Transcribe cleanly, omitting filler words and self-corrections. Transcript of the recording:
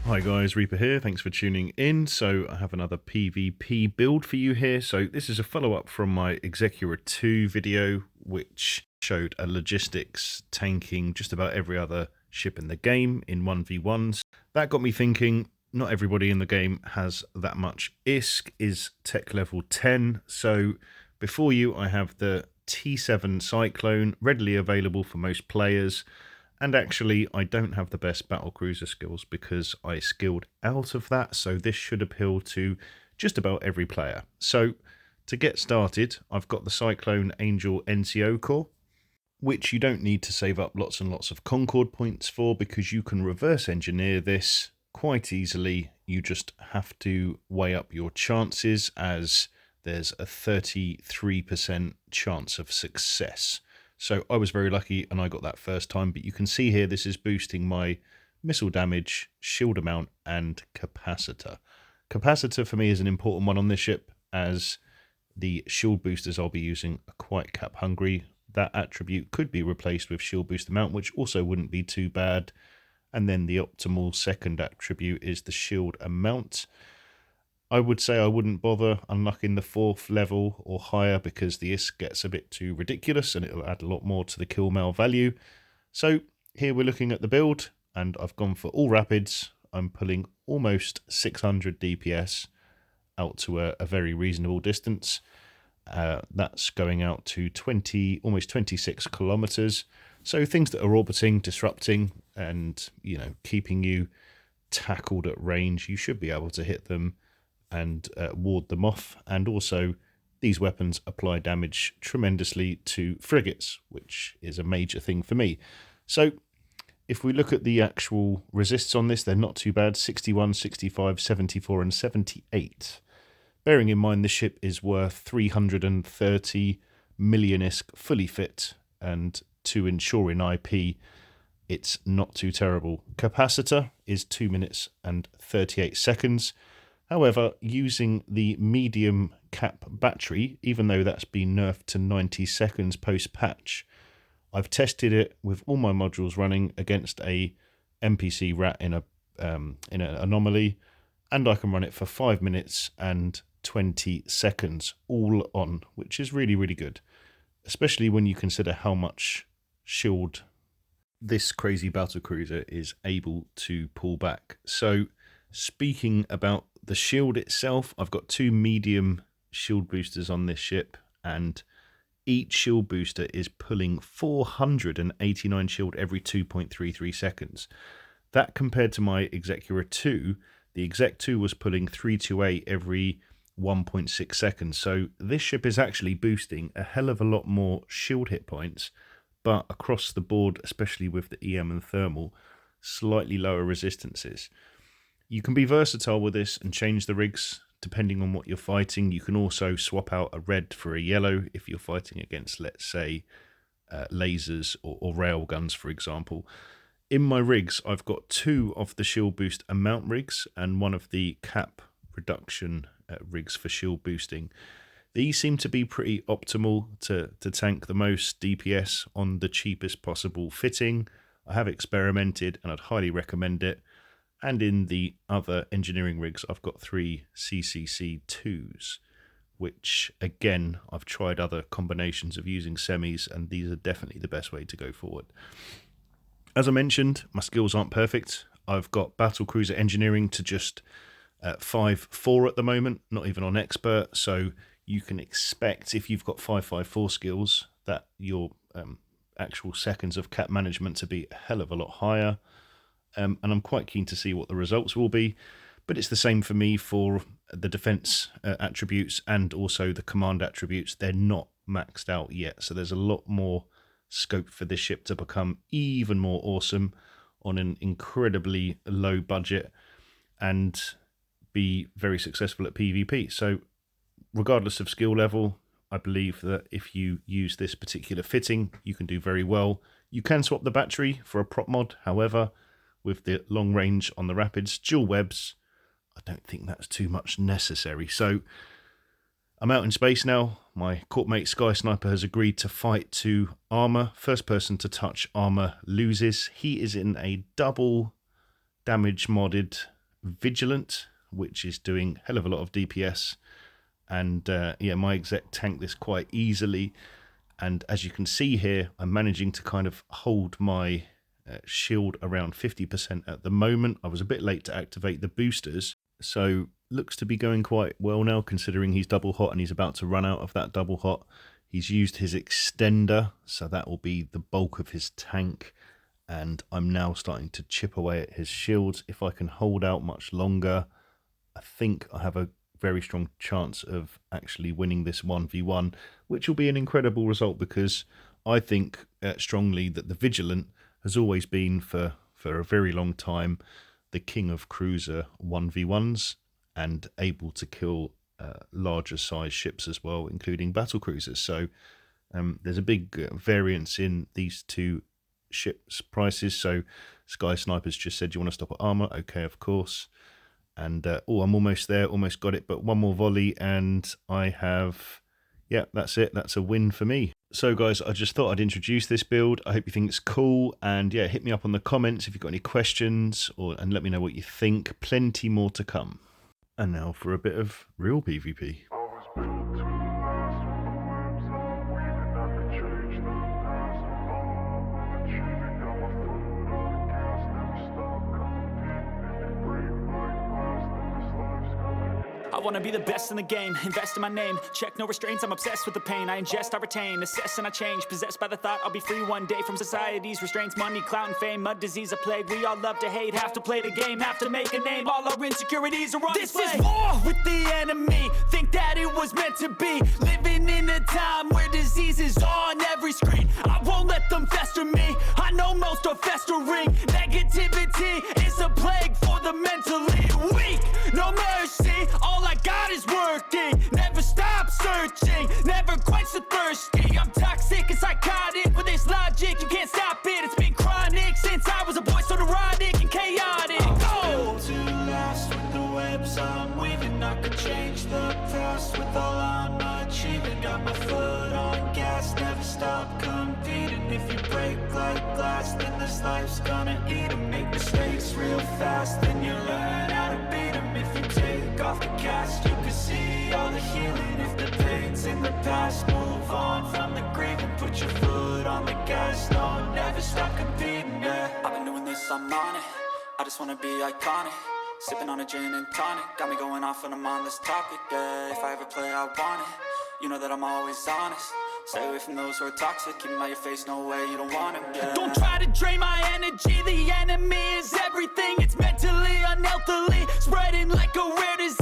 Hi guys, Reaper here, thanks for tuning in. So I have another PvP build for you here. So this is a follow-up from my Executor 2 video, which showed a logistics tanking just about every other ship in the game in 1v1s. That got me thinking, not everybody in the game has that much ISK, is tech level 10. So before you I have the T7 Cyclone, readily available for most players. And actually, I don't have the best battlecruiser skills because I skilled out of that, so this should appeal to just about every player. So, to get started, I've got the Cyclone Angel NCO core, which you don't need to save up lots and lots of Concord points for because you can reverse engineer this quite easily. You just have to weigh up your chances as there's a 33% chance of success. So I was very lucky and I got that first time, but you can see here this is boosting my missile damage, shield amount, and capacitor. Capacitor for me is an important one on this ship as the shield boosters I'll be using are quite cap hungry. That attribute could be replaced with shield boost amount, which also wouldn't be too bad. And then the optimal second attribute is the shield amount. I would say I wouldn't bother unlocking the 4th level or higher because the ISK gets a bit too ridiculous and it'll add a lot more to the kill mail value. So here we're looking at the build and I've gone for all rapids. I'm pulling almost 600 DPS out to a very reasonable distance. That's going out to almost 26 kilometers. So things that are orbiting, disrupting, and keeping you tackled at range, you should be able to hit them and ward them off. And also these weapons apply damage tremendously to frigates, which is a major thing for me. So if we look at the actual resists on this, they're not too bad: 61, 65, 74 and 78. Bearing in mind the ship is worth 330 million ISK fully fit, and to ensure in IP it's not too terrible. Capacitor is 2 minutes and 38 seconds. However, using the medium cap battery, even though that's been nerfed to 90 seconds post-patch, I've tested it with all my modules running against a NPC rat in an anomaly, and I can run it for 5 minutes and 20 seconds all on, which is really, really good, especially when you consider how much shield this crazy battlecruiser is able to pull back. So, speaking about the shield itself, I've got 2 medium shield boosters on this ship, and each shield booster is pulling 489 shield every 2.33 seconds. That compared to my Executor 2, the Exec 2 was pulling 328 every 1.6 seconds. So this ship is actually boosting a hell of a lot more shield hit points, but across the board, especially with the EM and thermal, slightly lower resistances. You can be versatile with this and change the rigs depending on what you're fighting. You can also swap out a red for a yellow if you're fighting against, let's say, lasers or rail guns, for example. In my rigs, I've got 2 of the shield boost amount rigs and 1 of the cap reduction rigs for shield boosting. These seem to be pretty optimal to tank the most DPS on the cheapest possible fitting. I have experimented and I'd highly recommend it. And in the other engineering rigs, I've got 3 CCC2s, which, again, I've tried other combinations of using semis, and these are definitely the best way to go forward. As I mentioned, my skills aren't perfect. I've got battlecruiser engineering to just 5.4 at the moment, not even on expert, so you can expect, if you've got 5.54 skills, that your actual seconds of cap management to be a hell of a lot higher. And I'm quite keen to see what the results will be, but it's the same for me for the defense attributes and also the command attributes. They're not maxed out yet, so there's a lot more scope for this ship to become even more awesome on an incredibly low budget and be very successful at PvP. So regardless of skill level, I believe that if you use this particular fitting, you can do very well. You can swap the battery for a prop mod, however, with the long range on the rapids, dual webs, I don't think that's too much necessary. So I'm out in space now. My courtmate Sky Sniper has agreed to fight to armor. First person to touch armor loses. He is in a double damage modded Vigilant, which is doing a hell of a lot of DPS. And yeah, my exec tanked this quite easily. And as you can see here, I'm managing to kind of hold my shield around 50% at the moment. I was a bit late to activate the boosters, so looks to be going quite well now, considering he's double hot and he's about to run out of that double hot. He's used his extender, so that will be the bulk of his tank, and I'm now starting to chip away at his shields. If I can hold out much longer, I think I have a very strong chance of actually winning this 1v1, which will be an incredible result, because I think strongly that the Vigilant has always been, for a very long time, the king of cruiser 1v1s, and able to kill larger size ships as well, including battle cruisers. So there's a big variance in these two ships' prices. So Sky Sniper's just said, you want to stop at armor? Okay, of course. And oh, I'm almost there, almost got it, but one more volley and I have, yeah, that's it. That's a win for me. So guys, I just thought I'd introduce this build. I hope you think it's cool, and yeah, hit me up on the comments if you've got any questions, and let me know what you think. Plenty more to come. And now for a bit of real PvP. I wanna be the best in the game, invest in my name, check no restraints, I'm obsessed with the pain, I ingest, I retain, assess and I change, possessed by the thought I'll be free one day from society's restraints, money, clout and fame, mud, disease, a plague, we all love to hate, have to play the game, have to make a name, all our insecurities are on display. This is war with the enemy, think that it was meant to be, living in a time where disease is on every screen, I won't let them fester me, I know most are festering, negativity is a plague for the mentally weak, no mercy, all I got is working, never stop searching, never quite so thirsty, I'm toxic and psychotic, with this logic, you can't stop it, it's been chronic, since I was a boy, so neurotic and chaotic, built to last with the webs I'm weaving, I could change the past with all I'm achieving, got my foot on gas, never stop competing, if you break like glass, then this life's gonna eat 'em, make mistakes real fast, then you learn how to beat 'em, if you take off the cast, you can see all the healing, if the pain's in the past, move on from the grave and put your foot on the gas, no, never stop competing, yeah. I've been doing this, I'm on it, I just wanna be iconic, sipping on a gin and tonic, got me going off when I'm on this topic, yeah. If I ever play, I want it, you know that I'm always honest, stay away from those who are toxic, keep them out your face, no way, you don't want them, yeah. Don't try to drain my energy, the enemy is everything, it's mentally, unhealthily, spreading like a rare disease.